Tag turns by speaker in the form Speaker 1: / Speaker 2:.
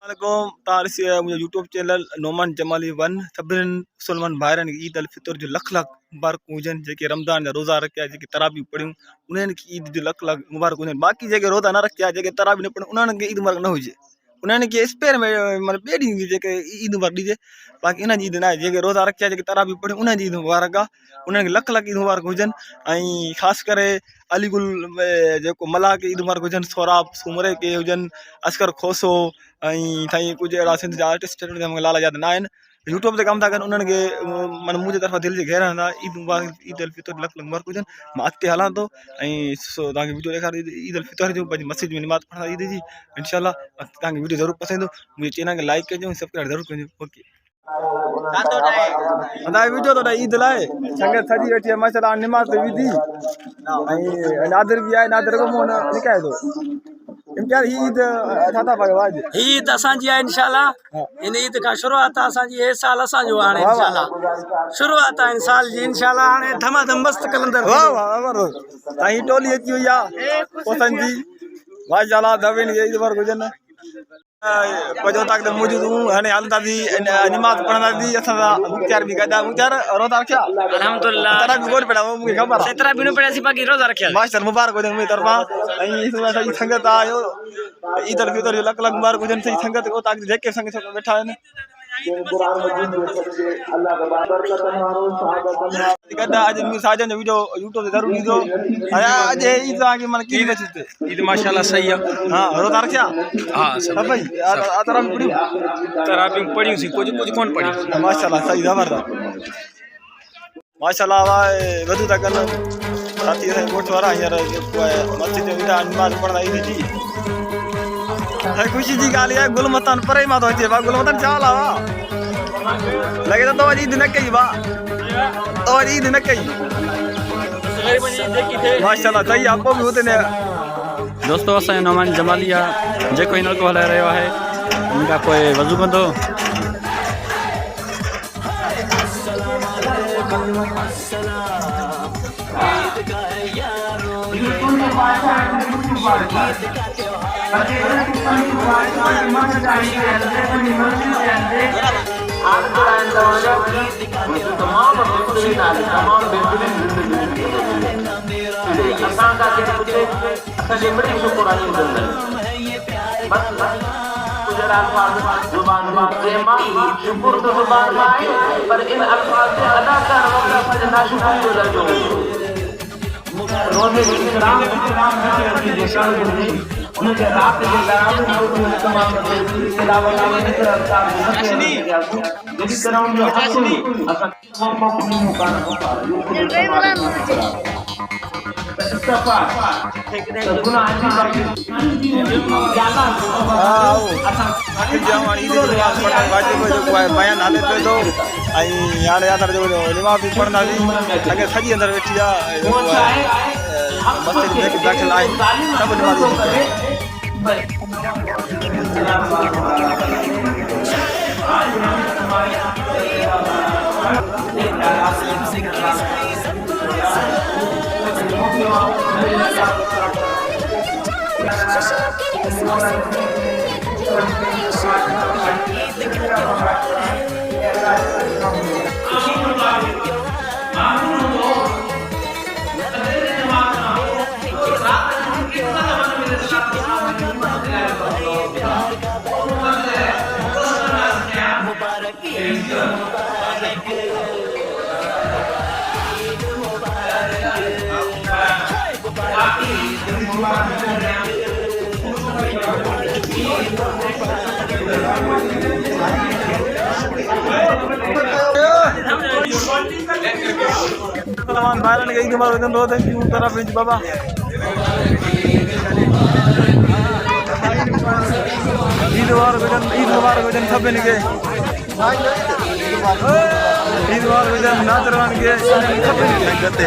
Speaker 1: वालेकुम तारिस मुझे YouTube channel Noman Jamali one सभिनी मुसलमान भाइरनि खे ईद अल फितर जो लख लख मुबारक हुजनि। जेके रमज़ान जा रोज़ा रखिया जेके तराबी पढ़ियूं उन्हनि खे ईद जो लख लख मुबारक हुजनि। बाक़ी जेके रोज़ा न रखिया जेके तराबी न पढ़ियूं उन्हनि खे ईद मुबारक न हुजे। उन्हनि खे स्पेयर में मतलब ॿिए ॾींहुं जेके ईद मुबारक ॾिजे। बाक़ी इन जी ईद न आहे। जेके रोज़ा रखिया जेके तराबी पढ़ियूं उन्हनि जी ईद मुबारक आहे। उन्हनि खे लख लख ईद मुबारक हुजनि। ऐं ख़ासि करे अलीगुल जेको मलाह खे ईद मुबारक हुजनि। सौराब सूमरे के हुजनि, अस्कर खोसो ऐं साईं कुझु अहिड़ा सिंध जा आर्टिस्ट लाला यादि न आहिनि, यूट्यूब ते कमु था कनि। उन्हनि खे माना मुंहिंजे तरफ़ां दिलि जे गहराइण सां ईद मुबारक ईद अल फितर लख लख मुबारक हुजनि। मां अॻिते हलां थो ऐं तव्हांखे वीडियो ॾेखारे ईद अल फितर जो पंहिंजी मस्जिद में निमाज़ पढ़ंदा ईद जी इंशाल्लाह। तव्हांखे वीडियो ज़रूरु पसंदि ईंदो। मुंहिंजे चैनल खे लाइक कजो ऐं सब्सक्राइब ज़रूरु कजो। ओके वीडियो तो ईद लाइ संगत सॼी वेठी आहे माशाल्लाह निमाज़ ते विधी ऐं नादिर बि आहे। नादिर को मोन निकाए थो इम्तियाज़ ईद छा था पायो आज?
Speaker 2: ईद असांजी आहे इंशाल्लाह। इन ईद का शुरुआत आहे असांजी। हे साल असांजो हाणे इंशाल्लाह शुरुआत आहे इन साल जी इंशाल्लाह। हाणे धमाधम मस्त कलंदर
Speaker 1: वाह वाह ज़बरदस्त। साईं टोली अची वई आहे पोसनि जी माशाल्लाह। दवेन खे ईद मुबारक हुजनि। पजो तक मौजूद हूं हाणे हलंदासीं निमाज़ पढ़ंदासीं। असां सां मुख्तियार बि गॾु आहे। मुख्तियार रोज़ा रखिया?
Speaker 2: अल्हम्दुलिल्लाह।
Speaker 1: तरा बि कोन पढ़िया मूंखे ख़बर आहे।
Speaker 2: सेतरा बिनु पढ़ियासीं बाक़ी रोज़ा रखिया।
Speaker 1: मास्टर मुबारक हुजनि मुंहिंजी तरफ़ां। ऐं सॼी संगत आयो ईद अल फितर जो लख लख मुबारक हुजनि। सॼी संगत को तक जेके संग वेठा आहिनि गॾु अॼु साजन जो वीडियो यूट्यूब ते ज़रूरु ॾिजो। अॼु ईद तव्हांखे माना कीअं बची
Speaker 2: ईद माशाल्लाह सही आहे।
Speaker 1: हाँ रोज़ा रखिया?
Speaker 2: हाँ
Speaker 1: सभई तराबी पढ़ियूं?
Speaker 2: तराबी पढ़ियूंसीं कुझु कुझु कोन पढ़ी।
Speaker 1: माशाल्लाह सही ज़बरदस्त माशाल्लाह। वाह वधू था कनि साथी असांजे ॻोठ वारा हींअर जेको आहे मस्जिद में वेठा निमाज़ पढ़ंदा ईद जी। ख़ुशी जी ॻाल्हि आहे गुलमतान परे मां थो अचे। भाउ गुलमतान छा हाल आहे? वाह लॻे थो तव्हां ईद न कई। वाह तव्हां ईद न कई माशाल्लाह सही आहे। पोइ बि हुते न
Speaker 3: दोस्तों असांजो नोमान जमाली आहे जेको हिन को हलाए रहियो आहे। हिन खां पोइ वज़ू कंदो।
Speaker 4: शुक्र तो जुबान में है पर इन अल्फाज से अदा कर वक्त नाशुक्र हो जाओ। रोज़े राम की निशान गुरु उनके रात के दराज में तमाम तिलावत के तरफ असली यदि कराऊं जो असली असा अपनी मुकान होता है इस्तफा गुना आजी
Speaker 1: बयान हले पियो थो ऐं हाणे अंदरि जेको निमाज़ बि पढ़ंदासीं। अॻे सॼी अंदरि वेठी आहे मस्जिद में दाख़िल आहे सभु निमाज़ मुसलमान भाइरनि खे ईद मुबारक हुजनि। रोज़नि जूं तरफ़ बाबा ईद मुबारक हुजनि सभिनी खे। ईद मुबारक हुजनि नाज़रनि खे सभिनी खे।